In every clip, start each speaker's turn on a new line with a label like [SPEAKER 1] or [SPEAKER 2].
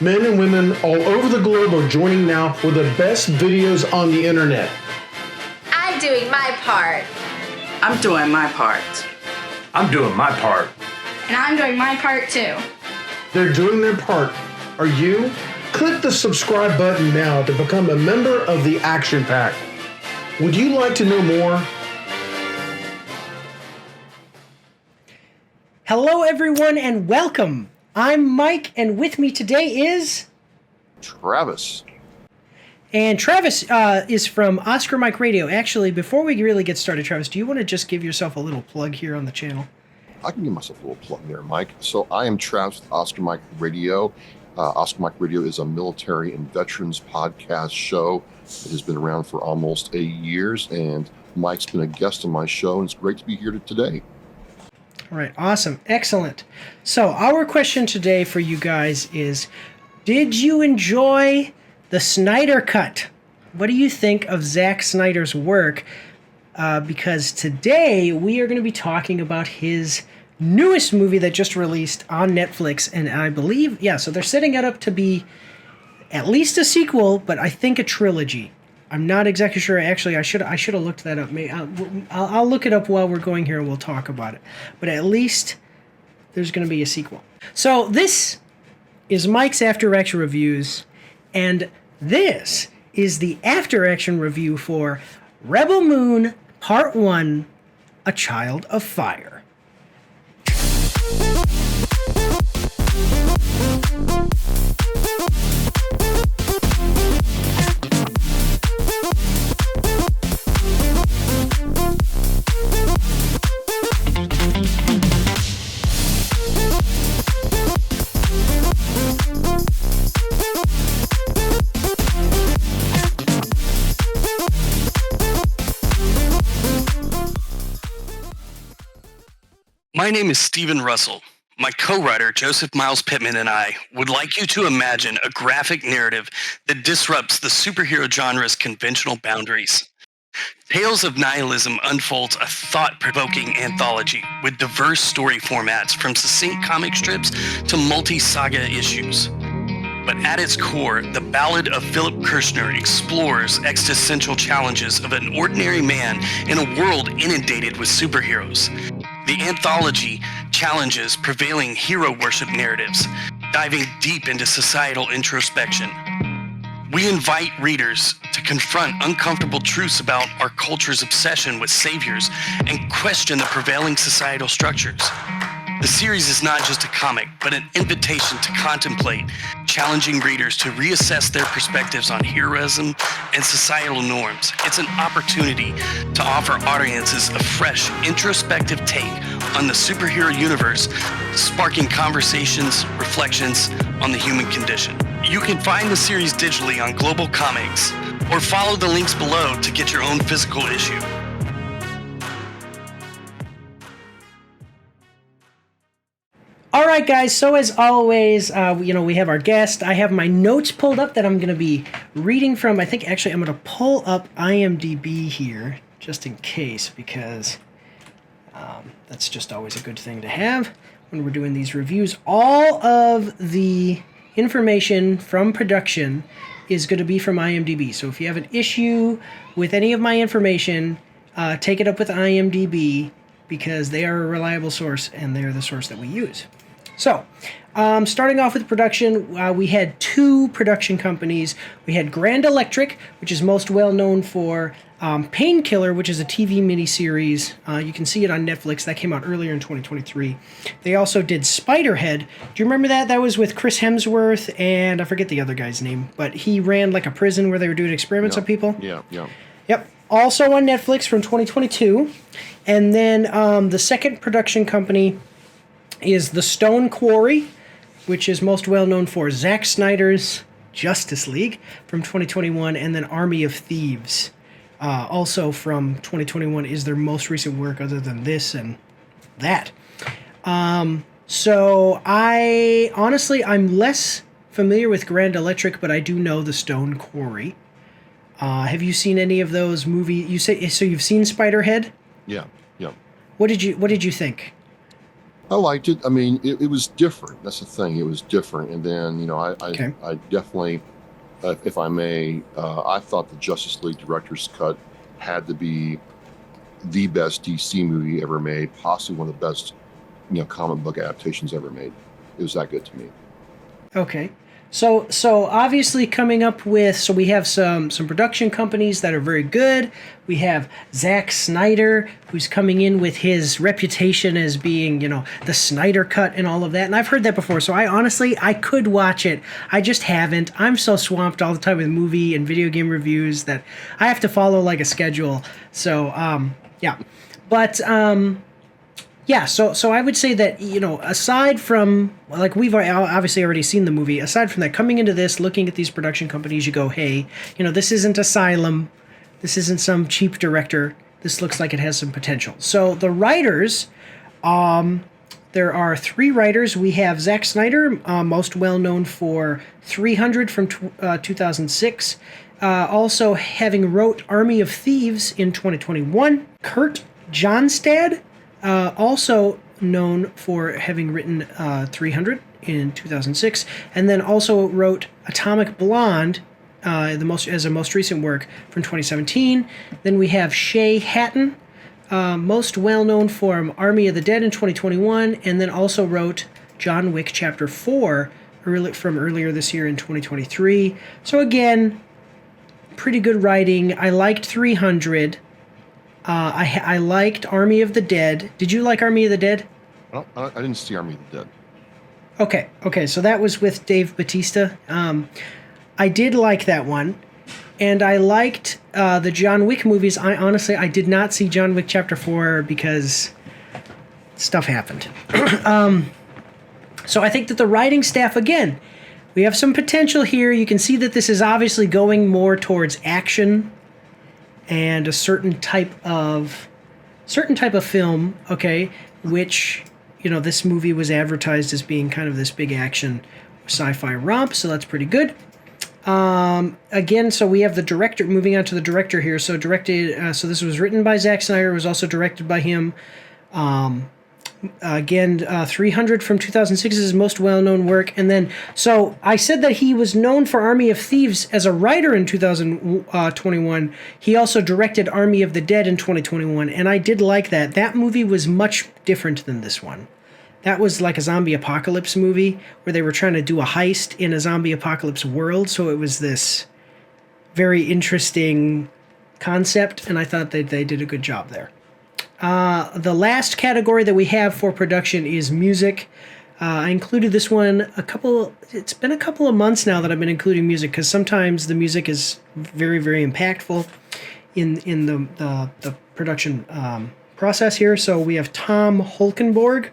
[SPEAKER 1] Men and women all over the globe are joining now for the best videos on the internet.
[SPEAKER 2] I'm doing my part.
[SPEAKER 3] I'm doing my part.
[SPEAKER 4] I'm doing my part.
[SPEAKER 5] And I'm doing my part too.
[SPEAKER 1] They're doing their part. Are you? Click the subscribe button now to become a member of the Action Pack. Would you like to know more?
[SPEAKER 6] Hello, everyone, and welcome. I'm Mike, and with me today is
[SPEAKER 7] Travis.
[SPEAKER 6] And Travis is from Oscar Mike Radio. Actually, before we really get started, Travis, do you want to just give yourself a little plug here on the channel?
[SPEAKER 7] I can give myself a little plug there, Mike. So I am Travis with Oscar Mike Radio. Oscar Mike Radio is a military and veterans podcast show. It has been around for almost 8 years, and Mike's been a guest on my show, and it's great to be here today.
[SPEAKER 6] All right, awesome, excellent. So our question today for you guys is, did you enjoy the Snyder Cut? What do you think of Zack Snyder's work? Because today we are going to be talking about his newest movie that just released on Netflix, and I believe, so they're setting it up to be at least a sequel, but I think a trilogy. I'm not exactly sure. Actually, I should have looked that up. I'll look it up while we're going here and we'll talk about it. But at least there's going to be a sequel. So this is Mike's After Action Reviews, and this is the After Action Review for Rebel Moon Part 1, A Child of Fire.
[SPEAKER 8] My name is Stephen Russell. My co-writer, Joseph Miles Pittman, and I would like you to imagine a graphic narrative that disrupts the superhero genre's conventional boundaries. Tales of Nihilism unfolds a thought-provoking anthology with diverse story formats from succinct comic strips to multi-saga issues. But at its core, the Ballad of Philip Kirshner explores existential challenges of an ordinary man in a world inundated with superheroes. The anthology challenges prevailing hero worship narratives, diving deep into societal introspection. We invite readers to confront uncomfortable truths about our culture's obsession with saviors and question the prevailing societal structures. The series is not just a comic, but an invitation to contemplate, challenging readers to reassess their perspectives on heroism and societal norms. It's an opportunity to offer audiences a fresh, introspective take on the superhero universe, sparking conversations, reflections on the human condition. You can find the series digitally on Global Comics, or follow the links below to get your own physical issue.
[SPEAKER 6] All right, guys, so as always, we have our guest. I have my notes pulled up that I'm going to be reading from. I think, actually, I'm going to pull up IMDb here, just in case, because that's just always a good thing to have when we're doing these reviews. All of the information from production is going to be from IMDb. So if you have an issue with any of my information, take it up with IMDb, because they are a reliable source, and they're the source that we use. So, starting off with production, we had two production companies. We had Grand Electric, which is most well known for Painkiller, which is a TV miniseries. You can see it on Netflix. That came out earlier in 2023. They also did Spiderhead. Do you remember that? That was with Chris Hemsworth, and I forget the other guy's name, but he ran like a prison where they were doing experiments on people.
[SPEAKER 7] Yeah.
[SPEAKER 6] Yep. Also on Netflix from 2022. And then the second production company is The Stone Quarry, which is most well known for Zack Snyder's Justice League from 2021, and then Army of Thieves, also from 2021, is their most recent work other than this and that. So I'm less familiar with Grand Electric, but I do know The Stone Quarry. Have you seen any of those movies? So you've seen Spiderhead?
[SPEAKER 7] Yeah.
[SPEAKER 6] What did you think?
[SPEAKER 7] I liked it. I mean, it was different. That's the thing. It was different. And then,
[SPEAKER 6] Okay.
[SPEAKER 7] I definitely, if I may, I thought the Justice League director's cut had to be the best DC movie ever made, possibly one of the best, comic book adaptations ever made. It was that good to me.
[SPEAKER 6] Okay. So obviously coming up with, so we have some production companies that are very good. We have Zack Snyder, who's coming in with his reputation as being, the Snyder cut and all of that. And I've heard that before. So I could watch it. I just haven't. I'm so swamped all the time with movie and video game reviews that I have to follow like a schedule. So, yeah. But, yeah, so I would say that, aside from, like, we've obviously already seen the movie, aside from that, coming into this, looking at these production companies, you go, hey, this isn't Asylum, this isn't some cheap director, this looks like it has some potential. So the writers, there are 3 writers. We have Zack Snyder, most well-known for 300 from 2006, also having wrote Army of Thieves in 2021, Kurt Johnstad, also known for having written 300 in 2006, and then also wrote Atomic Blonde, as a most recent work from 2017. Then we have Shay Hatton, most well known for Army of the Dead in 2021, and then also wrote John Wick Chapter 4 from earlier this year in 2023. So again, pretty good writing. I liked 300. I liked Army of the Dead. Did you like Army of the Dead?
[SPEAKER 7] I didn't see Army of the Dead.
[SPEAKER 6] Okay, so that was with Dave Bautista. I did like that one, and I liked the John Wick movies. I did not see John Wick Chapter 4 because stuff happened. So I think that the writing staff, again, we have some potential here. You can see that this is obviously going more towards action and a certain type of film, okay, which, this movie was advertised as being kind of this big action sci-fi romp, so that's pretty good. Again, so we have the director, moving on to the director here. So so this was written by Zack Snyder, it was also directed by him. Again, 300 from 2006 is his most well-known work. And then, so I said that he was known for Army of Thieves as a writer in 2021. He also directed Army of the Dead in 2021, and I did like that. That movie was much different than this one. That was like a zombie apocalypse movie where they were trying to do a heist in a zombie apocalypse world, so it was this very interesting concept, and I thought they did a good job there. The last category that we have for production is music. I included this one it's been a couple of months now that I've been including music, because sometimes the music is very, very impactful in the production process here. So we have Tom Holkenborg,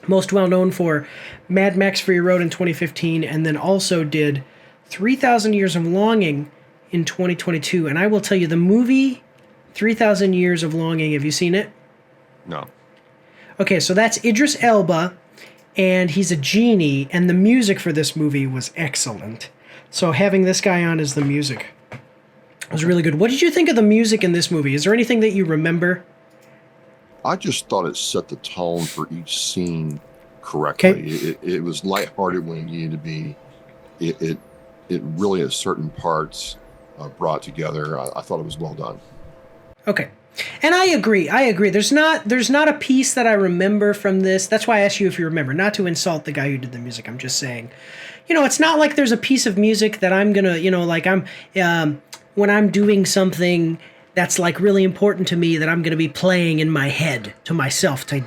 [SPEAKER 6] most well known for Mad Max Fury Road in 2015, and then also did 3,000 Years of Longing in 2022. And I will tell you, the movie 3,000 Years of Longing, have you seen it?
[SPEAKER 7] No.
[SPEAKER 6] Okay, so that's Idris Elba, and he's a genie, and the music for this movie was excellent. So having this guy on as the music was really good. What did you think of the music in this movie? Is there anything that you remember?
[SPEAKER 7] I just thought it set the tone for each scene correctly. Okay. It was lighthearted when it needed to be. It really, at certain parts, brought together. I thought it was well done. Okay.
[SPEAKER 6] And I agree. There's not a piece that I remember from this. That's why I asked you if you remember, not to insult the guy who did the music. I'm just saying, it's not like there's a piece of music that I'm going to, like when I'm doing something that's like really important to me that I'm going to be playing in my head to myself to,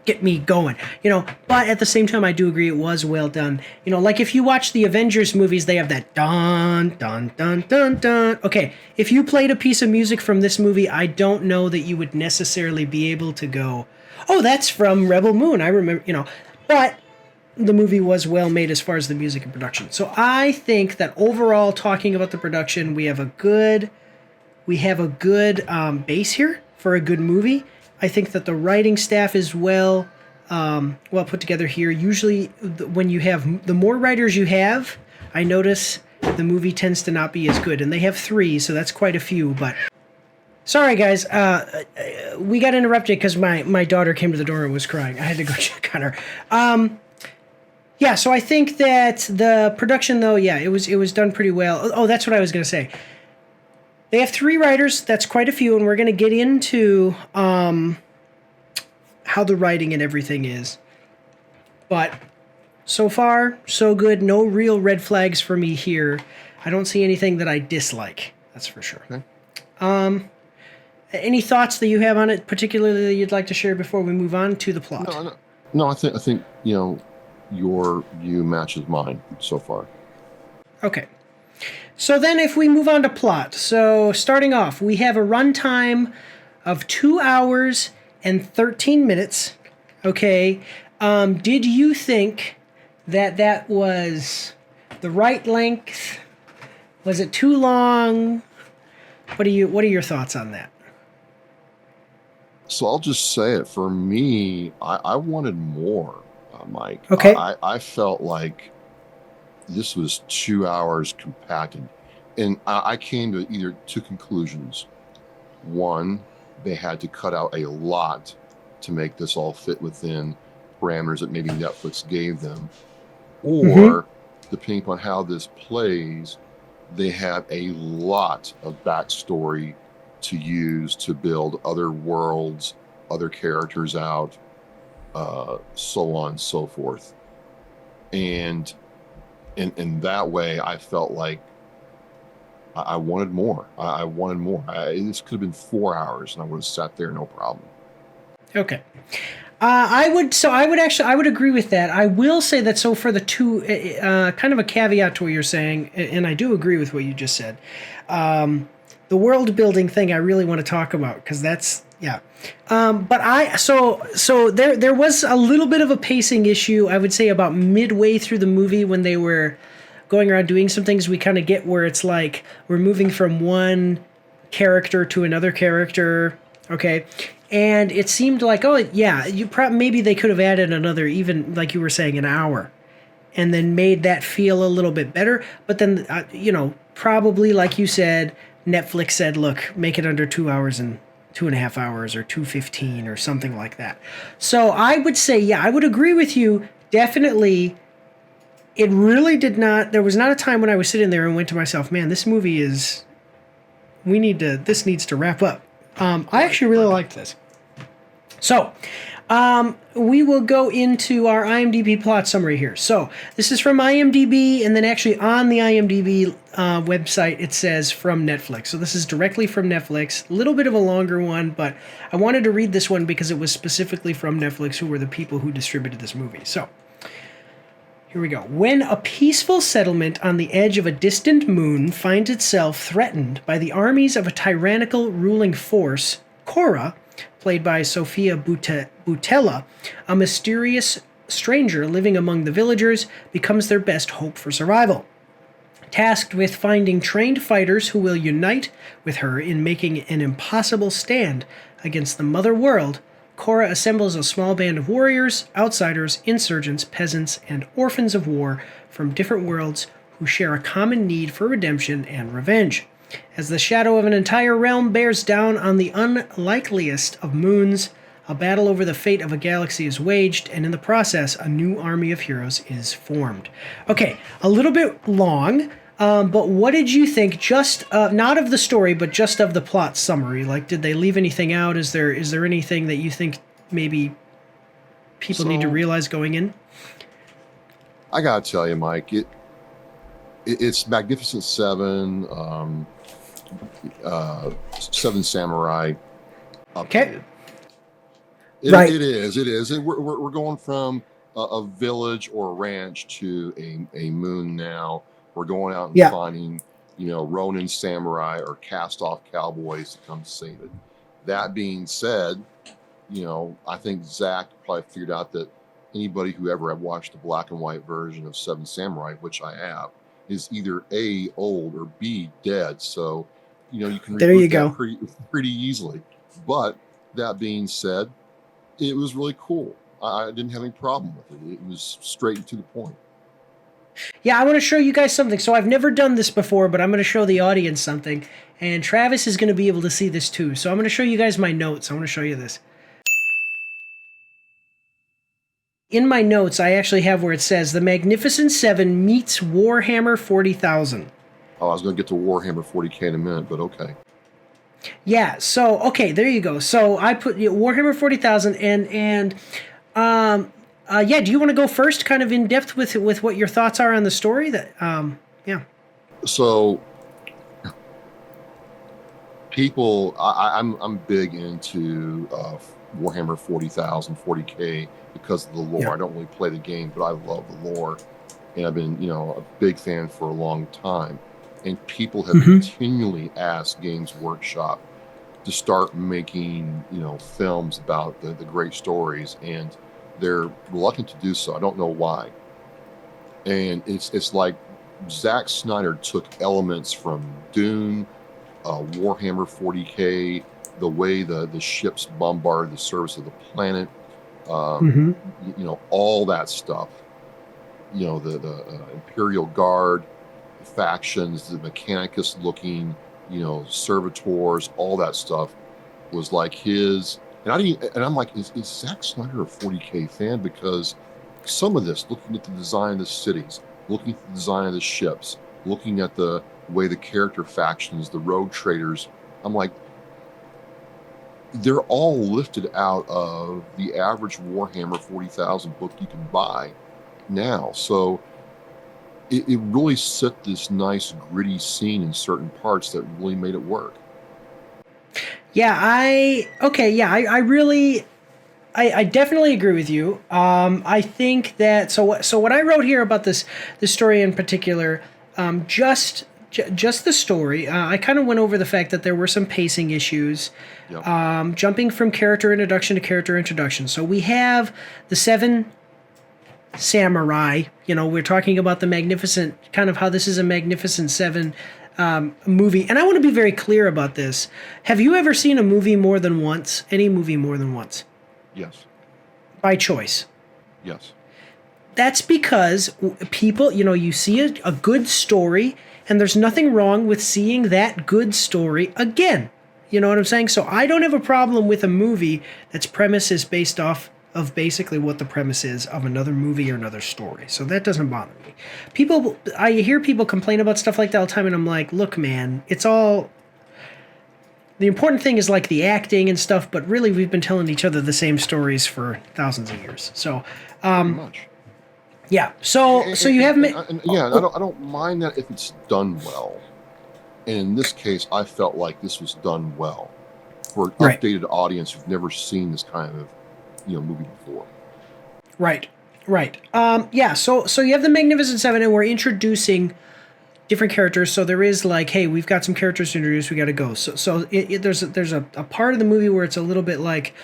[SPEAKER 6] get me going, but at the same time, I do agree it was well done. Like if you watch the Avengers movies, they have that dun, dun, dun, dun, dun. Okay. If you played a piece of music from this movie, I don't know that you would necessarily be able to go, oh, that's from Rebel Moon. I remember, but the movie was well made as far as the music and production. So I think that overall, talking about the production, we have a good base here for a good movie. I think that the writing staff is well put together here. Usually when you have, the more writers you have, I notice the movie tends to not be as good. And they have 3, so that's quite a few. But Sorry, guys. We got interrupted because my daughter came to the door and was crying. I had to go check on her. Yeah, so I think that the production, though, yeah, it was done pretty well. Oh, that's what I was going to say. They have 3 writers. That's quite a few, and we're going to get into how the writing and everything is. But so far, so good. No real red flags for me here. I don't see anything that I dislike. That's for sure.
[SPEAKER 7] Okay.
[SPEAKER 6] Any thoughts that you have on it, particularly that you'd like to share before we move on to the plot?
[SPEAKER 7] No. I think your view matches mine so far.
[SPEAKER 6] Okay. So then if we move on to plot. So starting off, we have a runtime of 2 hours and 13 minutes. Okay. Did you think that was the right length? Was it too long? What are your thoughts on that?
[SPEAKER 7] So I'll just say it. For me, I wanted more, Mike.
[SPEAKER 6] Okay.
[SPEAKER 7] I felt like this was 2 hours compacted. And I came to either 2 conclusions. One, they had to cut out a lot to make this all fit within parameters that maybe Netflix gave them. Or, depending upon how this plays, they have a lot of backstory to use to build other worlds, other characters out, so on and so forth. And in that way, I felt like I wanted more. I wanted more. This could have been 4 hours, and I would have sat there no problem.
[SPEAKER 6] Okay. I would agree with that. I will say that, so for the 2, kind of a caveat to what you're saying, and I do agree with what you just said. The world building thing I really want to talk about, because that's, yeah. But so there was a little bit of a pacing issue, I would say, about midway through the movie when they were going around doing some things. We kind of get where it's like we're moving from one character to another character, okay? And it seemed like, oh yeah, maybe they could have added another, even like you were saying, an hour, and then made that feel a little bit better. But then, probably like you said, Netflix said, look, make it under 2 hours and 2.5 hours, or 2:15 or something like that. So I would say, yeah, I would agree with you. Definitely, it really did not. There was not a time when I was sitting there and went to myself, man, this movie is. This needs to wrap up. I actually really liked this. So, we will go into our IMDb plot summary here. So, this is from IMDb, and then actually on the IMDb website, it says from Netflix. So, this is directly from Netflix. A little bit of a longer one, but I wanted to read this one because it was specifically from Netflix, who were the people who distributed this movie. So, here we go. When a peaceful settlement on the edge of a distant moon finds itself threatened by the armies of a tyrannical ruling force, Cora, played by Sofia Boutella, a mysterious stranger living among the villagers, becomes their best hope for survival. Tasked with finding trained fighters who will unite with her in making an impossible stand against the mother world, Cora assembles a small band of warriors, outsiders, insurgents, peasants, and orphans of war from different worlds who share a common need for redemption and revenge. As the shadow of an entire realm bears down on the unlikeliest of moons, a battle over the fate of a galaxy is waged, and in the process, a new army of heroes is formed. Okay, a little bit long, but what did you think, just not of the story, but just of the plot summary? Like, did they leave anything out? Is there anything that you think maybe people need to realize going in?
[SPEAKER 7] I gotta tell you, Mike, it's Magnificent Seven, Seven Samurai.
[SPEAKER 6] Okay.
[SPEAKER 7] Right. It is. And we're going from a village or a ranch to a moon now. We're going out and finding, Ronin samurai or cast-off cowboys to come save it. That being said, I think Zach probably figured out that anybody who ever had watched the black and white version of Seven Samurai, which I have, is either A, old, or B, dead. So, you can reboot that pretty easily. But that being said, it was really cool. I didn't have any problem with it. It was straight to the point.
[SPEAKER 6] Yeah, I want to show you guys something. So I've never done this before, but I'm going to show the audience something. And Travis is going to be able to see this too. So I'm going to show you guys my notes. I want to show you this. In my notes, I actually have where it says The Magnificent Seven meets Warhammer 40,000.
[SPEAKER 7] Oh, I was going to get to Warhammer 40K in a minute, but okay.
[SPEAKER 6] Yeah, so, okay, there you go. So I put Warhammer 40,000 yeah, do you want to go first, kind of in depth with what your thoughts are on the story? Yeah.
[SPEAKER 7] So, people, I'm big into Warhammer 40,000, 40K because of the lore.
[SPEAKER 6] Yeah.
[SPEAKER 7] I don't really play the game, but I love the lore, and I've been, a big fan for a long time. And people have continually asked Games Workshop to start making, films about the great stories, and they're reluctant to do so. I don't know why. And it's like Zack Snyder took elements from Dune, Warhammer 40K, the way the ships bombard the surface of the planet, all that stuff. The Imperial Guard, the factions, the Mechanicus looking, servitors, all that stuff was like his. And I'm like, is Zack Snyder a 40K fan? Because some of this, looking at the design of the cities, looking at the design of the ships, looking at the way the character factions, the rogue traders, I'm like, they're all lifted out of the average Warhammer 40,000 book you can buy now. So it really set this nice gritty scene in certain parts that really made it work.
[SPEAKER 6] Yeah, I definitely agree with you. I think that so what I wrote here about this story in particular, just the story. I kind of went over the fact that there were some pacing issues, jumping from character introduction to character introduction. So we have the 7 samurai. We're talking about the Magnificent, kind of how this is a Magnificent 7 movie. And I want to be very clear about this. Have you ever seen a movie more than once? Any movie more than once?
[SPEAKER 7] Yes.
[SPEAKER 6] By choice?
[SPEAKER 7] Yes.
[SPEAKER 6] That's because people, you see a good story, and there's nothing wrong with seeing that good story again. You know what I'm saying? So I don't have a problem with a movie that's premise is based off of basically what the premise is of another movie or another story. So that doesn't bother me. I hear people complain about stuff like that all the time, and I'm like, look, man, it's all... The important thing is like the acting and stuff, but really we've been telling each other the same stories for thousands of years. So,
[SPEAKER 7] Pretty much.
[SPEAKER 6] Yeah. So you have...
[SPEAKER 7] I don't mind that if it's done well. And in this case, I felt like this was done well for an updated audience who've never seen this kind of movie before.
[SPEAKER 6] Right. So you have the Magnificent Seven, and we're introducing different characters. So there is like, hey, we've got some characters to introduce. We got to go. So there's a part of the movie where it's a little bit like,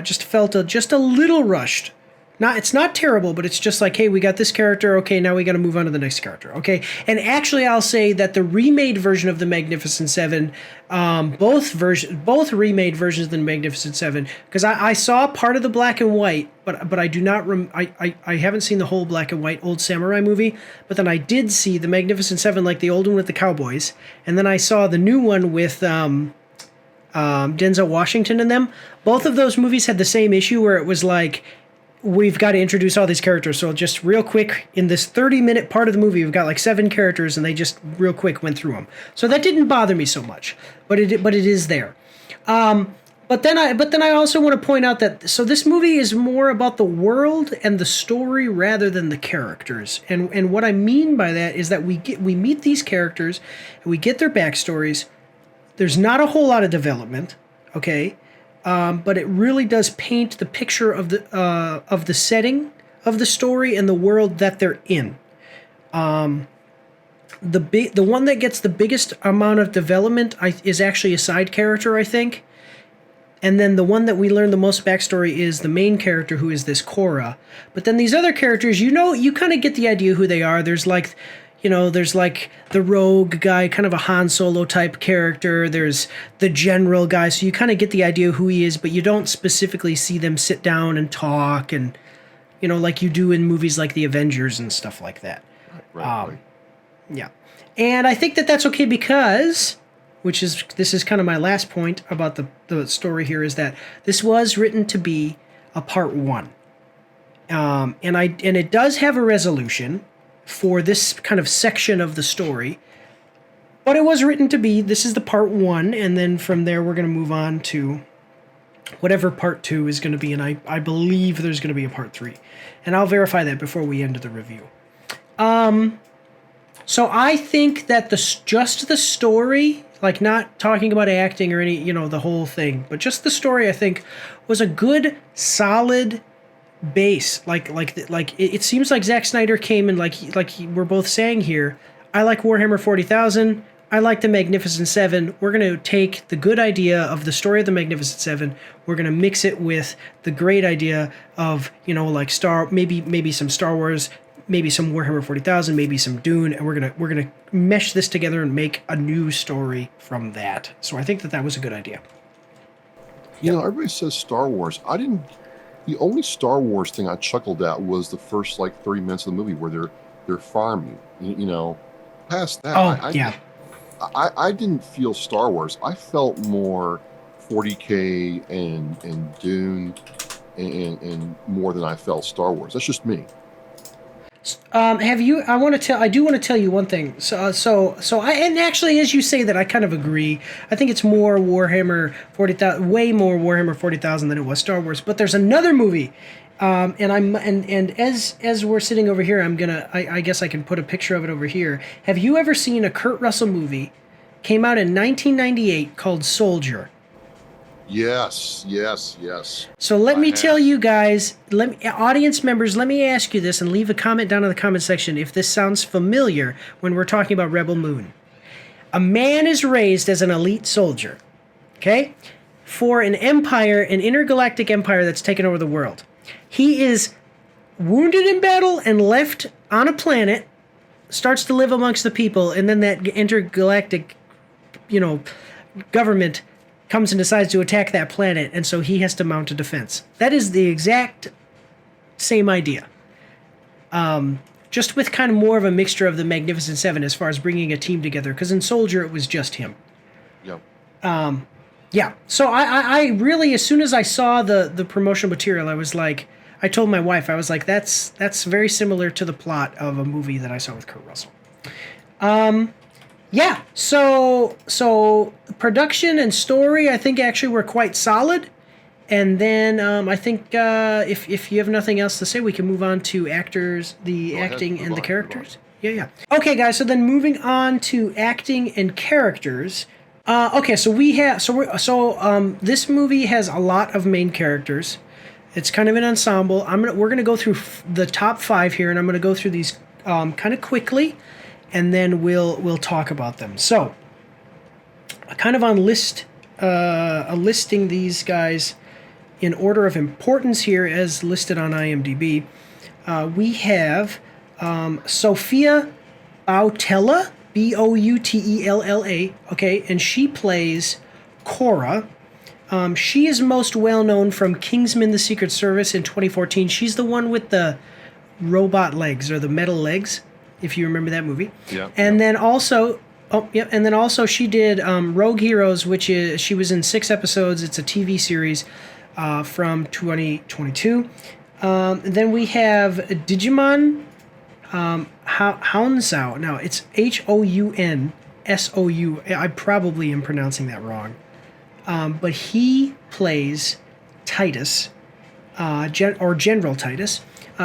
[SPEAKER 6] just felt just a little rushed. It's not terrible, but it's just like, hey, we got this character. Okay, now we got to move on to the next character. Okay, and actually, I'll say that the remade version of the Magnificent Seven, both remade versions of the Magnificent Seven, because I saw part of the black and white, but I do not I haven't seen the whole black and white old samurai movie. But then I did see the Magnificent Seven, like the old one with the cowboys, and then I saw the new one with Denzel Washington in them. Both of those movies had the same issue where it was like, we've got to introduce all these characters. So just real quick, in this 30-minute part of the movie, we've got like 7 characters, and they just real quick went through them. So that didn't bother me so much, but it is there. But then I also want to point out that so this movie is more about the world and the story rather than the characters. And what I mean by that is that we meet these characters and we get their backstories. There's not a whole lot of development, okay? But it really does paint the picture of the setting of the story and the world that they're in. The one that gets the biggest amount of development is actually a side character, I think. And then the one that we learn the most backstory is the main character, who is this Korra. But then these other characters, you kind of get the idea who they are. There's like the rogue guy, kind of a Han Solo type character. There's the general guy, so you kind of get the idea who he is, but you don't specifically see them sit down and talk and, like you do in movies like The Avengers and stuff like that.
[SPEAKER 7] Right.
[SPEAKER 6] Yeah. And I think that that's okay because, this is kind of my last point about the story here, is that this was written to be a part 1. And it does have a resolution for this kind of section of the story, but it was written to be, this is the part 1, and then from there we're going to move on to whatever part 2 is going to be, and I believe there's going to be a part 3. And I'll verify that before we end the review. So I think that just the story, like not talking about acting or any, the whole thing, but just the story, I think was a good, solid base. It seems like Zack Snyder came and we're both saying here, I like Warhammer 40,000. I like the Magnificent Seven. We're going to take the good idea of the story of the Magnificent Seven. We're going to mix it with the great idea of, maybe some Star Wars, maybe some Warhammer 40,000, maybe some Dune, and we're gonna mesh this together and make a new story from that. So I think that was a good idea.
[SPEAKER 7] Everybody says Star Wars. The only Star Wars thing I chuckled at was the first 30 minutes of the movie where they're farming. Past that, I didn't feel Star Wars. I felt more 40K and Dune and more than I felt Star Wars. That's just me.
[SPEAKER 6] I do want to tell you one thing. And actually, as you say that, I kind of agree. I think it's more Warhammer 40,000, way more Warhammer 40,000 than it was Star Wars. But there's another movie, and as we're sitting over here, I guess I can put a picture of it over here. Have you ever seen a Kurt Russell movie? Came out in 1998 called Soldier.
[SPEAKER 7] Yes.
[SPEAKER 6] So let me tell you guys, audience members, let me ask you this and leave a comment down in the comment section if this sounds familiar when we're talking about Rebel Moon. A man is raised as an elite soldier, okay, for an empire, an intergalactic empire that's taken over the world. He is wounded in battle and left on a planet, starts to live amongst the people, and then that intergalactic, government comes and decides to attack that planet, and so he has to mount a defense. That is the exact same idea. Just with kind of more of a mixture of the Magnificent Seven as far as bringing a team together, because in Soldier it was just him.
[SPEAKER 7] Yep.
[SPEAKER 6] Yeah. So I really, as soon as I saw the promotional material, I was like, I told my wife, I was like, that's very similar to the plot of a movie that I saw with Kurt Russell. Yeah, so production and story, I think actually were quite solid. And then I think if you have nothing else to say, we can move on to actors, acting and the characters. Yeah. Okay, guys. So then moving on to acting and characters. Okay, so this movie has a lot of main characters. It's kind of an ensemble. We're gonna go through the top 5 here, and I'm gonna go through these kind of quickly. And then we'll talk about them. So, kind of on listing these guys in order of importance here, as listed on IMDb. We have Sophia Boutella, Boutella. Okay, and she plays Cora. She is most well known from Kingsman: The Secret Service in 2014. She's the one with the robot legs or the metal legs, if you remember that movie.
[SPEAKER 7] Yeah.
[SPEAKER 6] And then also, she did Rogue Heroes, which she was in 6 episodes. It's a TV series from 2022. Then we have Digimon Hounsou. Now, it's Hounsou. I probably am pronouncing that wrong. But he plays Titus, General Titus.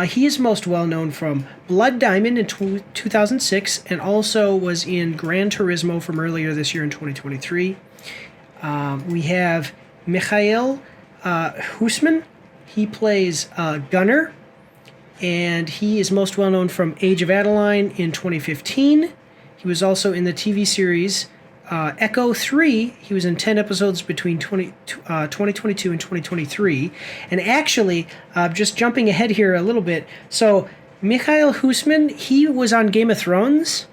[SPEAKER 6] He is most well known from Blood Diamond in 2006 and also was in Gran Turismo from earlier this year in 2023. We have Mikhail Husman. He plays Gunner, and he is most well known from Age of Adeline in 2015. He was also in the TV series Echo 3. He was in 10 episodes between 2022 and 2023. And actually, just jumping ahead here a little bit, so Mikhail Husman, he was on Game of Thrones.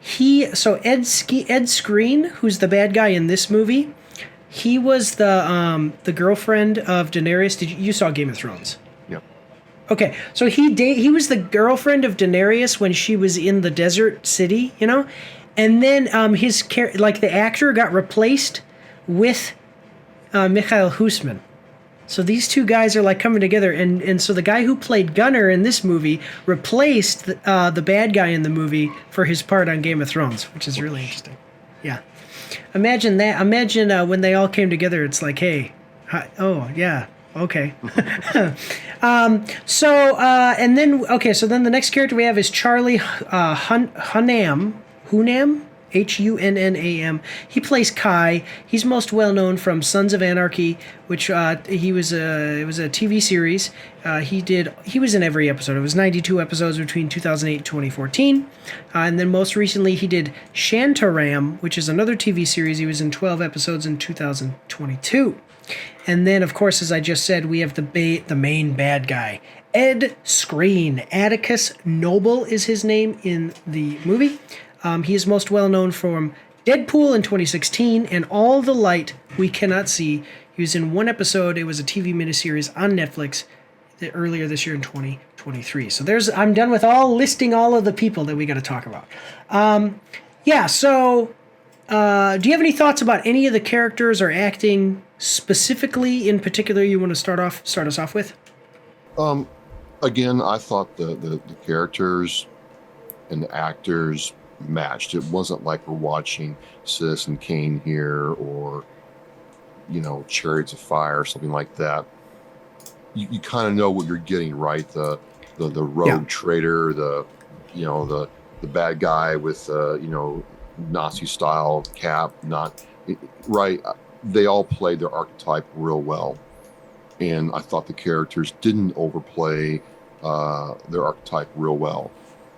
[SPEAKER 6] Ed Skrein, who's the bad guy in this movie, he was the girlfriend of Daenerys. You saw Game of Thrones?
[SPEAKER 7] Yep.
[SPEAKER 6] Okay, so he was the girlfriend of Daenerys when she was in the desert city, you know, and then the actor got replaced with Mikhail Husman. So these two guys are like coming together, and so the guy who played Gunnar in this movie replaced the bad guy in the movie for his part on Game of Thrones, which is really interesting. Yeah, imagine that. Imagine when they all came together. It's like, hey, hi, oh yeah. Okay. So then the next character we have is Charlie Hunnam, Hunnam. He plays Kai. He's most well known from Sons of Anarchy, which it was a TV series. He was in every episode. It was 92 episodes between 2008 and 2014. And then most recently he did Shantaram, which is another TV series. He was in 12 episodes in 2022. And then, of course, as I just said, we have the main bad guy, Ed Skrein. Atticus Noble is his name in the movie. He is most well known from Deadpool in 2016 and All the Light We Cannot See. He was in one episode. It was a TV miniseries on Netflix earlier this year in 2023. So I'm done with listing all of the people that we got to talk about. Do you have any thoughts about any of the characters or acting specifically in particular you want to start us off with?
[SPEAKER 7] Again, I thought the characters and the actors matched. It wasn't like we're watching Citizen Kane here or, Chariots of Fire or something like that. You kind of know what you're getting, right? The rogue trader, the bad guy with Nazi style cap, right? They all played their archetype real well, and I thought the characters didn't overplay their archetype real well.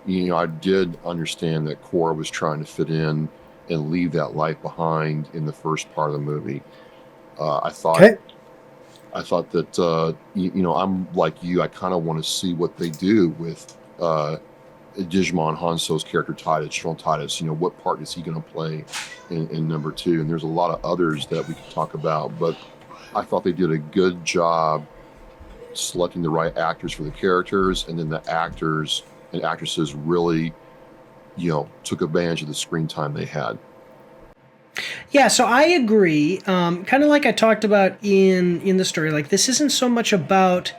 [SPEAKER 7] I did understand that Cora was trying to fit in and leave that life behind in the first part of the movie. I thought that I'm like you. I kind of want to see what they do with Digimon Hanso's character Titus. What part is he going to play in number 2? And there's a lot of others that we could talk about, but I thought they did a good job selecting the right actors for the characters, and then the actors and actresses really, took advantage of the screen time they had.
[SPEAKER 6] Yeah, so I agree. Kind of like I talked about in the story, like this isn't so much about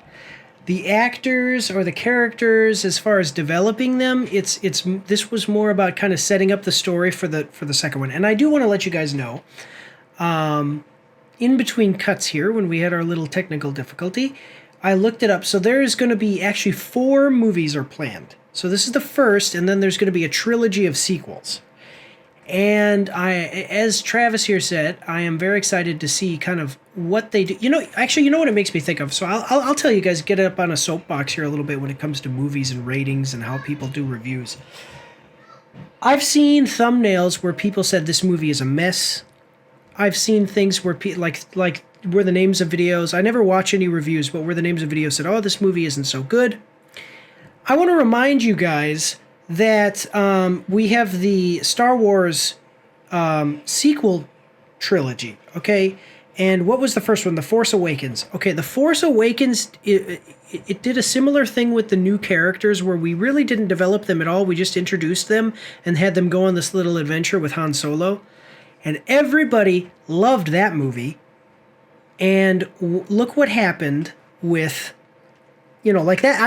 [SPEAKER 6] the actors or the characters as far as developing them. This was more about kind of setting up the story for the second one. And I do want to let you guys know, in between cuts here, when we had our little technical difficulty, I looked it up. So there is going to be actually 4 movies are planned. So this is the first, and then there's going to be a trilogy of sequels. And as Travis here said, I am very excited to see kind of what they do. You know what it makes me think of? So I'll tell you guys, get up on a soapbox here a little bit when it comes to movies and ratings and how people do reviews. I've seen thumbnails where people said this movie is a mess. I've seen things where like where the names of videos, I never watch any reviews, but where the names of videos said, oh, this movie isn't so good. I want to remind you guys that we have the Star Wars sequel trilogy, okay? And what was the first one? The Force Awakens. Okay, The Force Awakens, it did a similar thing with the new characters where we really didn't develop them at all. We just introduced them and had them go on this little adventure with Han Solo. And everybody loved that movie. And look what happened with... like that.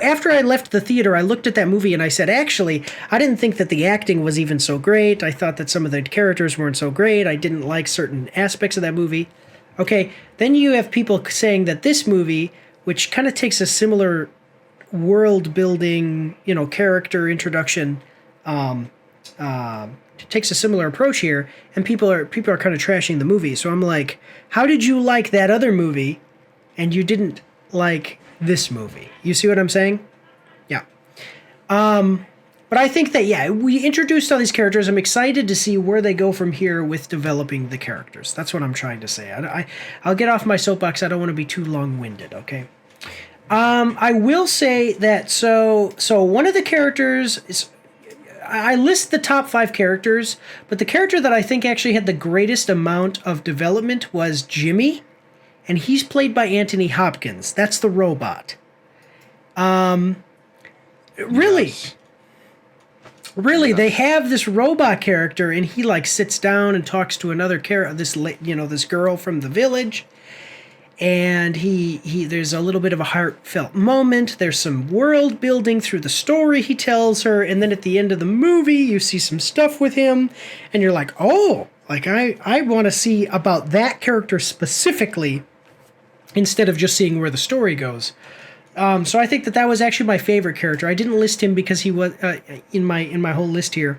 [SPEAKER 6] After I left the theater, I looked at that movie and I said, actually, I didn't think that the acting was even so great. I thought that some of the characters weren't so great. I didn't like certain aspects of that movie. Okay, then you have people saying that this movie, which kind of takes a similar world building, character introduction, takes a similar approach here, and people are kind of trashing the movie. So I'm like, how did you like that other movie and you didn't like this movie? You see what I'm saying? Yeah. But I think that, we introduced all these characters. I'm excited to see where they go from here with developing the characters. That's what I'm trying to say. I'll get off my soapbox. I don't want to be too long-winded, okay? I will say that, so one of the characters is... I list the top 5 characters, but the character that I think actually had the greatest amount of development was Jimmy. And he's played by Anthony Hopkins. That's the robot. Really.
[SPEAKER 7] Yes.
[SPEAKER 6] Really,
[SPEAKER 7] Yeah.
[SPEAKER 6] they have this robot character, and he like sits down and talks to another character, this girl from the village, and he there's a little bit of a heartfelt moment. There's some world building through the story he tells her, and then at the end of the movie, you see some stuff with him, and you're like, oh, like I want to see about that character specifically, instead of just seeing where the story goes. So I think that was actually my favorite character. I didn't list him because he was in my whole list here,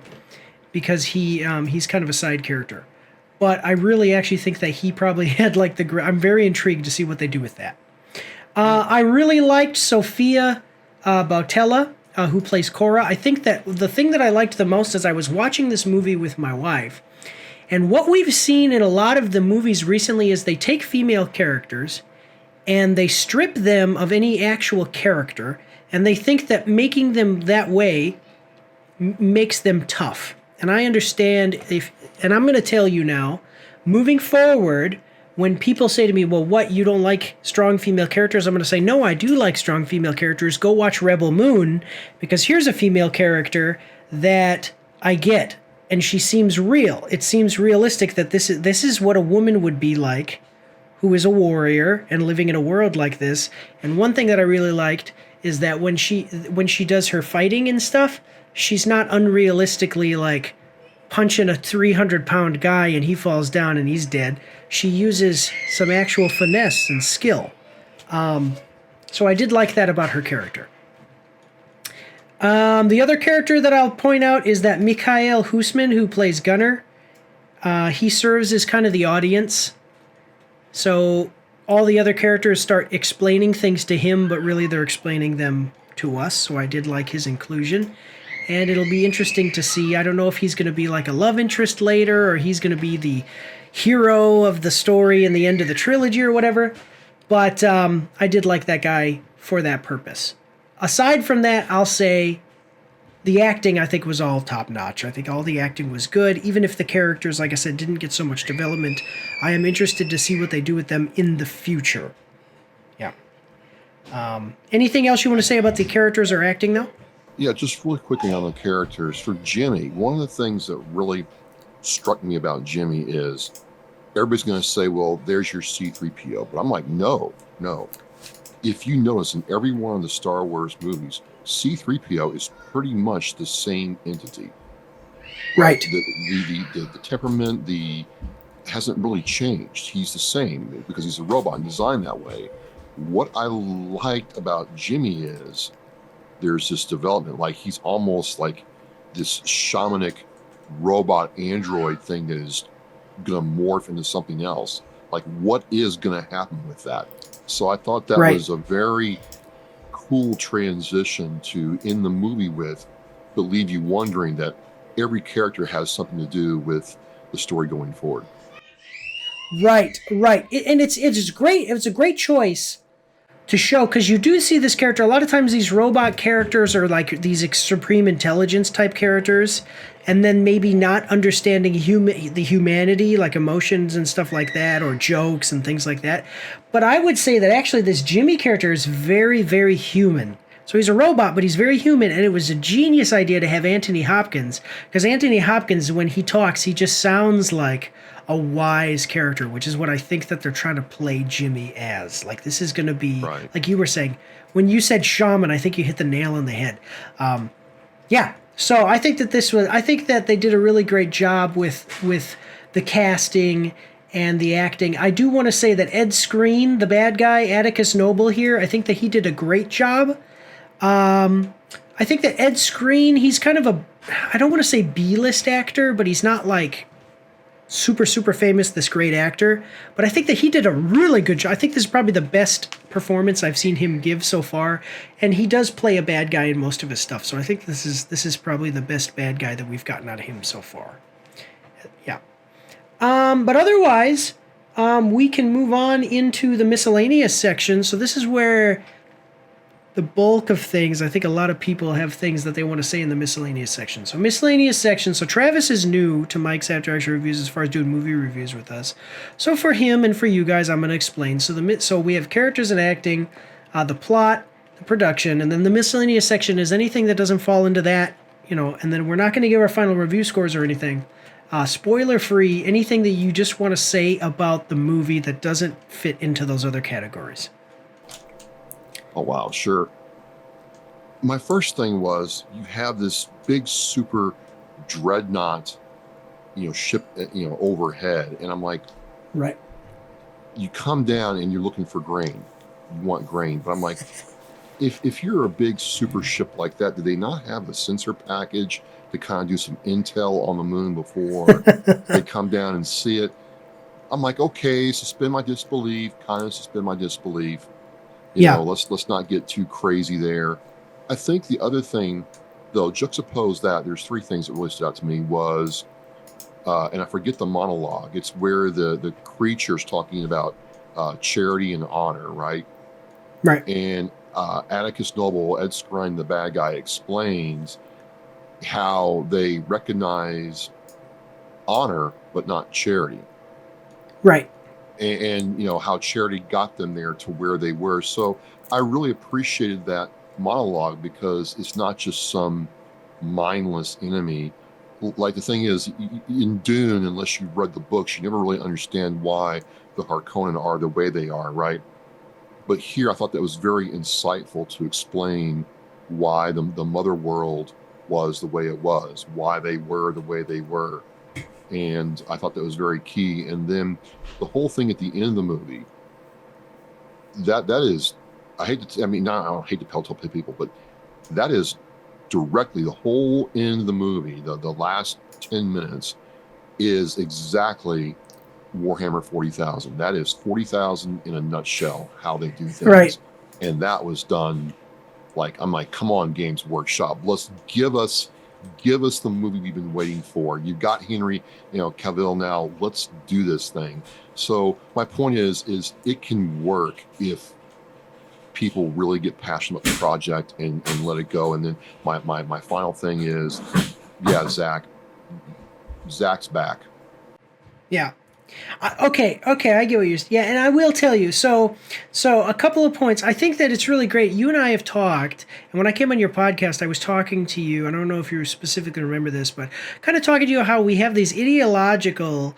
[SPEAKER 6] because he's kind of a side character. But I really actually think that he probably had like I'm very intrigued to see what they do with that. I really liked Sophia Boutella, who plays Cora. I think that the thing that I liked the most is I was watching this movie with my wife, and what we've seen in a lot of the movies recently is they take female characters and they strip them of any actual character, and they think that making them that way makes them tough. And I understand and I'm going to tell you now, moving forward, when people say to me, well, what, you don't like strong female characters? I'm going to say, no, I do like strong female characters. Go watch Rebel Moon, because here's a female character that I get, and she seems real. It seems realistic that this is what a woman would be like, who is a warrior and living in a world like this. And one thing that I really liked is that when she does her fighting and stuff, she's not unrealistically like punching a 300-pound guy and he falls down and he's dead. She uses some actual finesse and skill. So I did like that about her character. The other character that I'll point out is that Mikhail Husman, who plays Gunnar. He serves as kind of the audience. So all the other characters start explaining things to him, but really they're explaining them to us. So I did like his inclusion. And it'll be interesting to see. I don't know if he's going to be like a love interest later, or he's going to be the hero of the story in the end of the trilogy or whatever. But I did like that guy for that purpose. Aside from that, I'll say the acting, I think, was all top-notch. I think all the acting was good. Even if the characters, like I said, didn't get so much development, I am interested to see what they do with them in the future. Yeah. Anything else you want to say about the characters or acting, though?
[SPEAKER 7] Yeah, just really quickly on the characters. For Jimmy, one of the things that really struck me about Jimmy is everybody's going to say, well, there's your C-3PO. But I'm like, no. If you notice, in every one of the Star Wars movies, C-3PO is pretty much the same entity.
[SPEAKER 6] Right.
[SPEAKER 7] The temperament hasn't really changed. He's the same because he's a robot and designed that way. What I liked about Jimmy is there's this development, like he's almost like this shamanic robot android thing that is going to morph into something else. Like, what is going to happen with that? So I thought that was a very cool transition to in the movie with, but leave you wondering that every character has something to do with the story going forward. Right.
[SPEAKER 6] And it's great. It was a great choice to show, because you do see this character. A lot of times these robot characters are like these supreme intelligence type characters, and then maybe not understanding the humanity, like emotions and stuff like that, or jokes and things like that. But I would say that actually this Jimmy character is very, very human. So he's a robot, but he's very human, and it was a genius idea to have Anthony Hopkins, because Anthony Hopkins, when he talks, he just sounds like a wise character, which is what I think that they're trying to play Jimmy as. Like, this is going to be, like you were saying, when you said shaman, I think you hit the nail on the head. Yeah. So I think that they did a really great job with the casting and the acting. I do want to say that Ed Skrein, the bad guy, Atticus Noble here, I think that he did a great job. I think that Ed Skrein, he's kind of I don't want to say B-list actor, but he's not like super, super famous, this great actor. But I think that he did a really good job. I think this is probably the best performance I've seen him give so far. And he does play a bad guy in most of his stuff. So I think this is probably the best bad guy that we've gotten out of him so far. Yeah. But otherwise, we can move on into the miscellaneous section. So this is where the bulk of things, I think a lot of people have things that they want to say in the miscellaneous section. So miscellaneous section. So Travis is new to Mike's After Action Reviews as far as doing movie reviews with us. So for him and for you guys, I'm going to explain. So we have characters and acting, the plot, the production, and then the miscellaneous section is anything that doesn't fall into that, and then we're not going to give our final review scores or anything. Spoiler free, anything that you just want to say about the movie that doesn't fit into those other categories.
[SPEAKER 7] Oh, wow, sure. My first thing was you have this big super dreadnought, ship, overhead. And I'm like,
[SPEAKER 6] right.
[SPEAKER 7] You come down and you're looking for grain. You want grain. But I'm like, if you're a big super ship like that, do they not have a sensor package to kind of do some intel on the moon before they come down and see it? I'm like, okay, suspend my disbelief, let's not get too crazy there. I think the other thing, though, juxtapose that, there's three things that really stood out to me was, and I forget the monologue, it's where the creature's talking about charity and honor, right?
[SPEAKER 6] Right.
[SPEAKER 7] And Atticus Noble, Ed Skrein, the bad guy, explains how they recognize honor but not charity.
[SPEAKER 6] Right.
[SPEAKER 7] And how charity got them there to where they were. So I really appreciated that monologue because it's not just some mindless enemy. Like the thing is, in Dune, unless you've read the books, you never really understand why the Harkonnen are the way they are, right? But here I thought that was very insightful to explain why the mother world was the way it was, why they were the way they were. And I thought that was very key. And then the whole thing at the end of the movie, that is, I don't hate to tell people, but that is directly the whole end of the movie. The last 10 minutes is exactly Warhammer 40,000. That is 40,000 in a nutshell, how they do things.
[SPEAKER 6] Right.
[SPEAKER 7] And that was done I'm like, come on, Games Workshop, let's give us the movie we've been waiting for. You've got Henry, Cavill now. Let's do this thing. So my point is it can work if people really get passionate about the project and let it go. And then my final thing is, yeah, Zach's back.
[SPEAKER 6] Yeah. Okay, I get what you're. Yeah, and I will tell you. So a couple of points. I think that it's really great. You and I have talked, and when I came on your podcast, I was talking to you. I don't know if you specifically remember this, but kind of talking to you how we have these ideological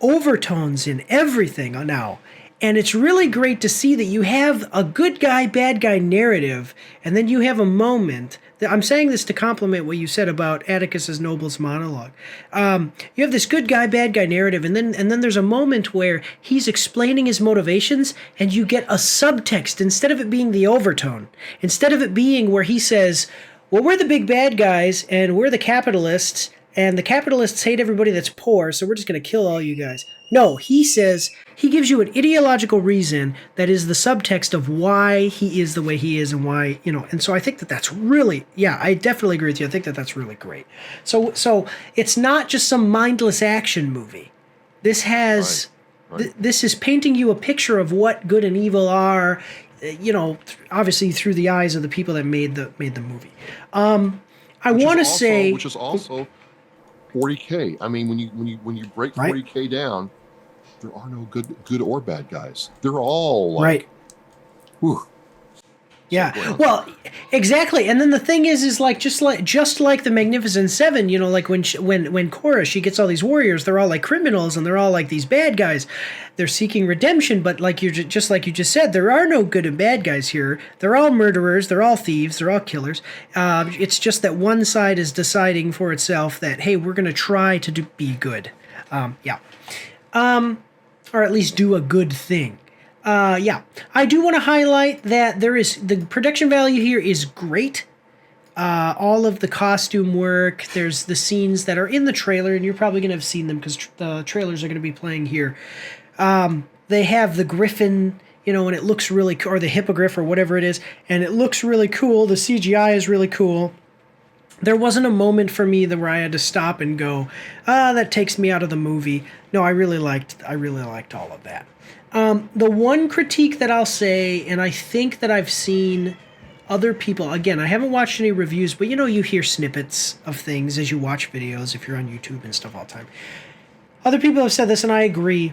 [SPEAKER 6] overtones in everything now. And it's really great to see that you have a good guy, bad guy narrative, and then you have a moment. I'm saying this to compliment what you said about Atticus Noble's monologue. You have this good guy, bad guy narrative, and then there's a moment where he's explaining his motivations, and you get a subtext instead of it being the overtone. Instead of it being where he says, well, we're the big bad guys, and we're the capitalists, and the capitalists hate everybody that's poor, so we're just going to kill all you guys. No, he says, he gives you an ideological reason that is the subtext of why he is the way he is and why, and so I think that that's really, yeah, I definitely agree with you. I think that that's really great. So it's not just some mindless action movie. This has, right. This is painting you a picture of what good and evil are, obviously through the eyes of the people that made the movie. I want to say,
[SPEAKER 7] which is also 40K. I mean, when you break 40K down, there are no good or bad guys. They're all like,
[SPEAKER 6] right.
[SPEAKER 7] Whew.
[SPEAKER 6] Yeah. Well, exactly. And then the thing is like just like the Magnificent Seven, like when Korra, she gets all these warriors, they're all like criminals and they're all like these bad guys. They're seeking redemption, but like you just said, there are no good and bad guys here. They're all murderers, they're all thieves, they're all killers. It's just that one side is deciding for itself that, hey, we're going to try to be good. Or at least do a good thing. I do want to highlight that the production value here is great. All of the costume work, there's the scenes that are in the trailer, and you're probably going to have seen them because the trailers are going to be playing here. They have the griffin, and it looks really cool, or the hippogriff or whatever it is, and it looks really cool. The CGI is really cool. There wasn't a moment for me where I had to stop and go, that takes me out of the movie. No, I really liked all of that. The one critique that I'll say, and I think that I've seen other people, again, I haven't watched any reviews, but you hear snippets of things as you watch videos if you're on YouTube and stuff all the time. Other people have said this, and I agree.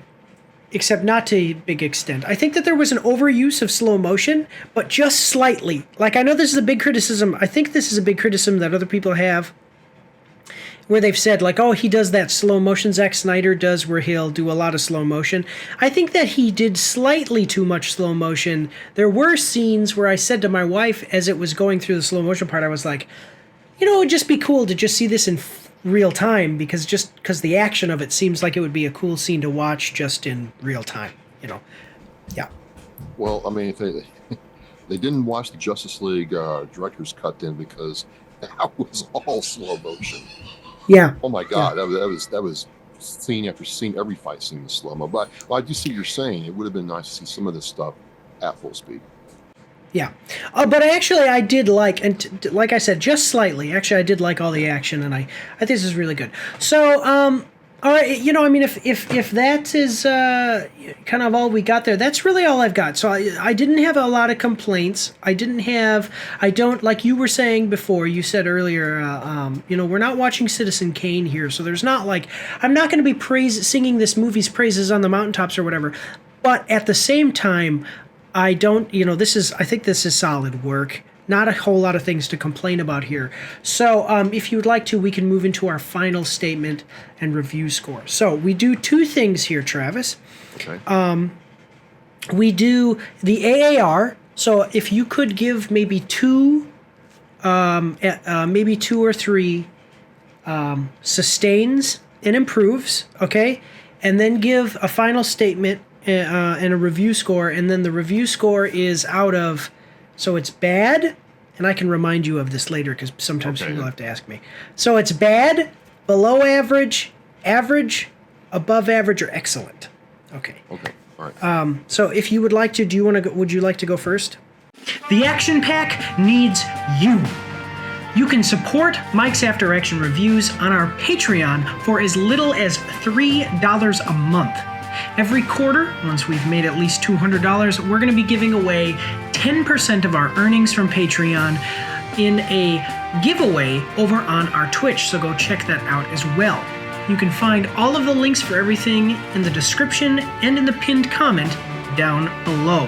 [SPEAKER 6] except not to a big extent. I think that there was an overuse of slow motion, but just slightly. Like, I know this is a big criticism. I think this is a big criticism that other people have, where they've said, like, oh, he does that slow motion Zack Snyder does where he'll do a lot of slow motion. I think that he did slightly too much slow motion. There were scenes where I said to my wife as it was going through the slow motion part, I was like, you know, it would just be cool to just see this in real time, because the action of it seems like it would be a cool scene to watch just in real time, you know. Yeah.
[SPEAKER 7] Well, I mean, if they didn't watch the Justice League director's cut then, because that was all slow motion.
[SPEAKER 6] Yeah.
[SPEAKER 7] Oh my God, yeah. that was scene after scene. Every fight scene was slow mo. But I do see what you're saying. It would have been nice to see some of this stuff at full speed.
[SPEAKER 6] Yeah, but I did like, and like I said, just slightly. Actually, I did like all the action, and I think this is really good. So, all right, you know, I mean, if that is kind of all we got there, that's really all I've got. So I didn't have a lot of complaints. I don't, like you were saying before, you said earlier, you know, we're not watching Citizen Kane here, so there's not like, I'm not going to be singing this movie's praises on the mountaintops or whatever, but at the same time, I think this is solid work. Not a whole lot of things to complain about here. So if you would like to, we can move into our final statement and review score. So we do two things here, Travis.
[SPEAKER 7] Okay.
[SPEAKER 6] We do the AAR. So if you could give maybe two or three sustains and improves, okay? And then give a final statement and a review score, and then the review score is out of, so it's bad, and I can remind you of this later because sometimes people have to ask me. So it's bad, below average, average, above average, or excellent. Okay.
[SPEAKER 7] Okay. All right.
[SPEAKER 6] So if you would like to, would you like to go first? The Action Pack needs you. You can support Mike's After Action Reviews on our Patreon for as little as $3 a month. Every quarter, once we've made at least $200, we're going to be giving away 10% of our earnings from Patreon in a giveaway over on our Twitch, so go check that out as well. You can find all of the links for everything in the description and in the pinned comment down below.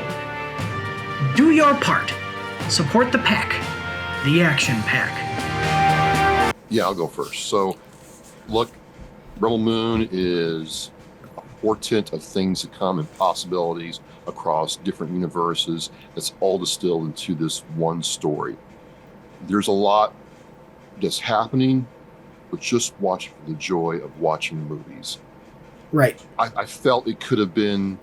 [SPEAKER 6] Do your part. Support the pack, the Action Pack.
[SPEAKER 7] Yeah, I'll go first. So, look, Rebel Moon is portent of things to come and possibilities across different universes. That's all distilled into this one story. There's a lot that's happening, but just watch for the joy of watching movies.
[SPEAKER 6] Right.
[SPEAKER 7] I felt it could have been,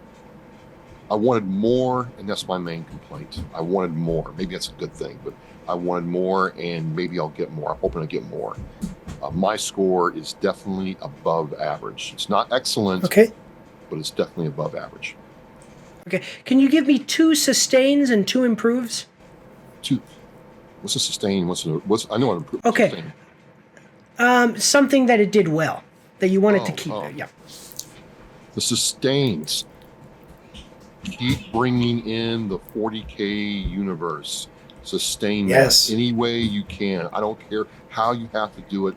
[SPEAKER 7] I wanted more, and that's my main complaint. I wanted more. Maybe that's a good thing, but I wanted more, and maybe I'll get more. I'm hoping I get more. My score is definitely above average. It's not excellent.
[SPEAKER 6] Okay.
[SPEAKER 7] But it's definitely above average.
[SPEAKER 6] Okay. Can you give me two sustains and two improves?
[SPEAKER 7] Two. What's a sustain? I know what improve.
[SPEAKER 6] Okay. Something that it did well, that you wanted to keep there. Yeah.
[SPEAKER 7] The sustains. Keep bringing in the 40K universe. Sustain that any way you can. I don't care how you have to do it.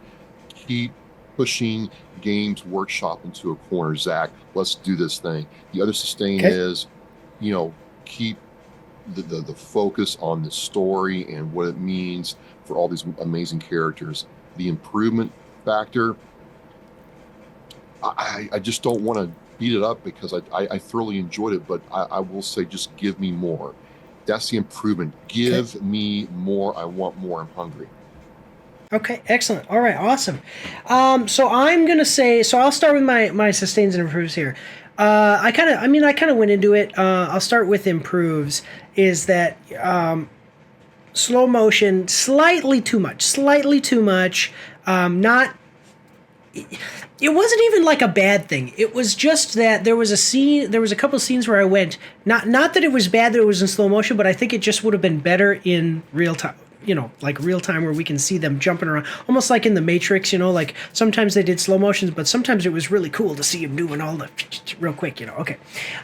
[SPEAKER 7] Keep pushing Games Workshop into a corner, Zach. Let's do this thing. The other sustain is, you know, keep the focus on the story and what it means for all these amazing characters. The improvement factor, I just don't want to beat it up because I thoroughly enjoyed it, but I will say just give me more. That's the improvement. Give me more. I want more. I'm hungry.
[SPEAKER 6] Okay, excellent. All right, awesome. So I'm gonna say, so I'll start with my sustains and improves here. I kind of went into it. I'll start with improves. Is that slow motion? Slightly too much. Not. It wasn't even like a bad thing. It was just that there was a couple of scenes where I went, not that it was bad that it was in slow motion, but I think it just would have been better in real time. You know, like real time where we can see them jumping around, almost like in the Matrix, you know, like sometimes they did slow motions, but sometimes it was really cool to see them doing all the real quick, you know. Okay.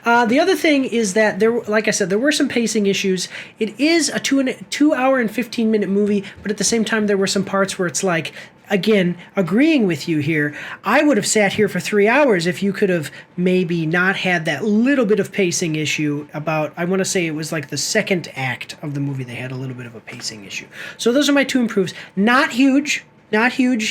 [SPEAKER 6] The other thing is that like I said, there were some pacing issues. It is a 2 hour and 15 minute movie, but at the same time, there were some parts where it's like, again, agreeing with you here. I would have sat here for 3 hours if you could have maybe not had that little bit of pacing issue about, I want to say it was like the second act of the movie, they had a little bit of a pacing issue. So those are my 2 improves. Not huge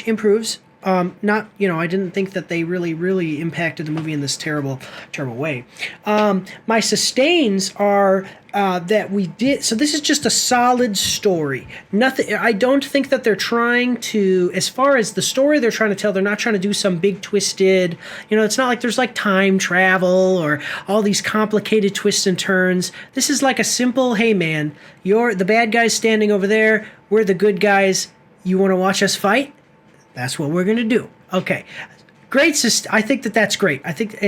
[SPEAKER 6] improves. Not, I didn't think that they really impacted the movie in this terrible way. My sustains are that we did. So this is just a solid story. Nothing. I don't think that they're trying to, as far as the story they're trying to tell, they're not trying to do some big twisted. It's not like there's like time travel or all these complicated twists and turns. This is like a simple, hey man, you're the bad guys standing over there. We're the good guys. You want to watch us fight? That's what we're going to do. Okay. Great. I think that that's great. I think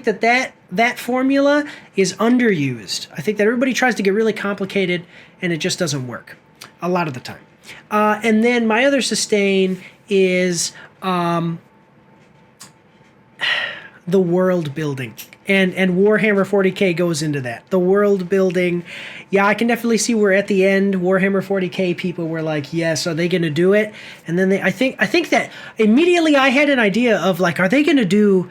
[SPEAKER 6] that formula is underused. I think that everybody tries to get really complicated and it just doesn't work a lot of the time. And then my other sustain is the world building. And Warhammer 40K goes into that. The world building. Yeah, I can definitely see where at the end Warhammer 40K people were like, yes, are they going to do it? And then I think that immediately I had an idea of like, are they going to do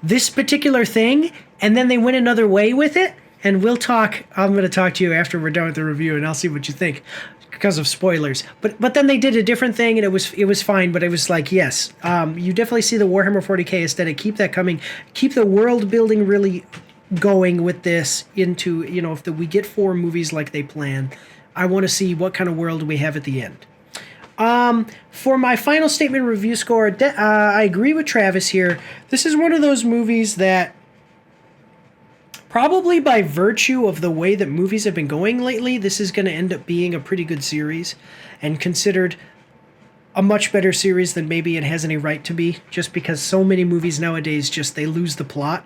[SPEAKER 6] this particular thing? And then they went another way with it. And I'm going to talk to you after we're done with the review and I'll see what you think because of spoilers. But then they did a different thing and it was fine. But it was like, yes, you definitely see the Warhammer 40K aesthetic. Keep that coming. Keep the world building really going with this into, if we get 4 movies like they plan, I want to see what kind of world we have at the end. For my final statement review score, I agree with Travis here. This is one of those movies that probably by virtue of the way that movies have been going lately, this is going to end up being a pretty good series and considered a much better series than maybe it has any right to be, just because so many movies nowadays they lose the plot.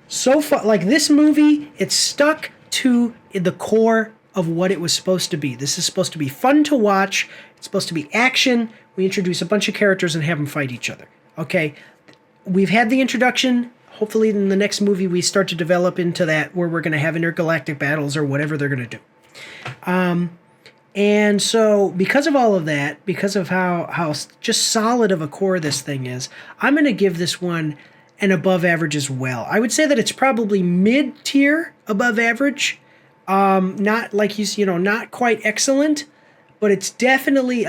[SPEAKER 6] So far, like this movie, it's stuck to the core of what it was supposed to be. This is supposed to be fun to watch. It's supposed to be action. We introduce a bunch of characters and have them fight each other. Okay, we've had the introduction. Hopefully in the next movie we start to develop into that where we're going to have intergalactic battles or whatever they're going to do. And so because of all of that, because of how just solid of a core this thing is, I'm going to give this one an above average as well. I would say that it's probably mid-tier above average. Not like not quite excellent, but it's definitely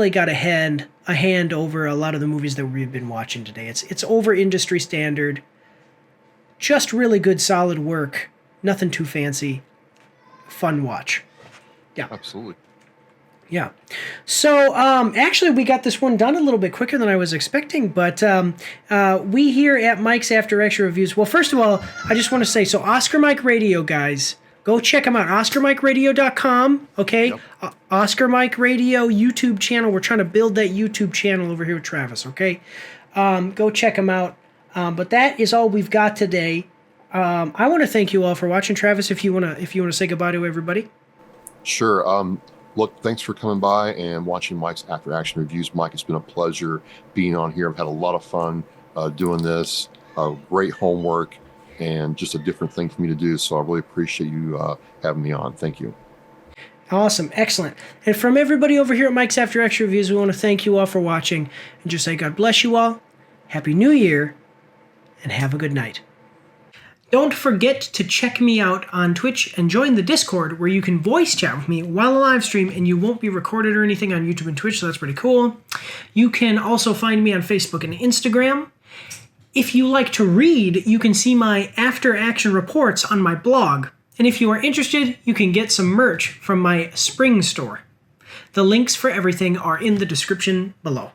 [SPEAKER 6] got a hand over a lot of the movies that we've been watching today. It's over industry standard. Just really good, solid work. Nothing too fancy. Fun watch. Yeah.
[SPEAKER 7] Absolutely.
[SPEAKER 6] Yeah. So, actually, we got this one done a little bit quicker than I was expecting, but we here at Mike's After Action Reviews, well, first of all, I just want to say, so Oscar Mike Radio, guys, go check them out. OscarMikeRadio.com, okay? Yep. Oscar Mike Radio YouTube channel. We're trying to build that YouTube channel over here with Travis, okay? Go check them out. But that is all we've got today. I want to thank you all for watching. Travis, if you want to say goodbye to everybody.
[SPEAKER 7] Sure. Look, thanks for coming by and watching Mike's After Action Reviews. Mike, it's been a pleasure being on here. I've had a lot of fun doing this. Great homework and just a different thing for me to do. So I really appreciate you having me on. Thank you.
[SPEAKER 6] Awesome. Excellent. And from everybody over here at Mike's After Action Reviews, we want to thank you all for watching and just say God bless you all. Happy New Year and have a good night. Don't forget to check me out on Twitch and join the Discord where you can voice chat with me while I live stream and you won't be recorded or anything on YouTube and Twitch, so that's pretty cool. You can also find me on Facebook and Instagram. If you like to read, you can see my after action reports on my blog. And if you are interested, you can get some merch from my spring store. The links for everything are in the description below.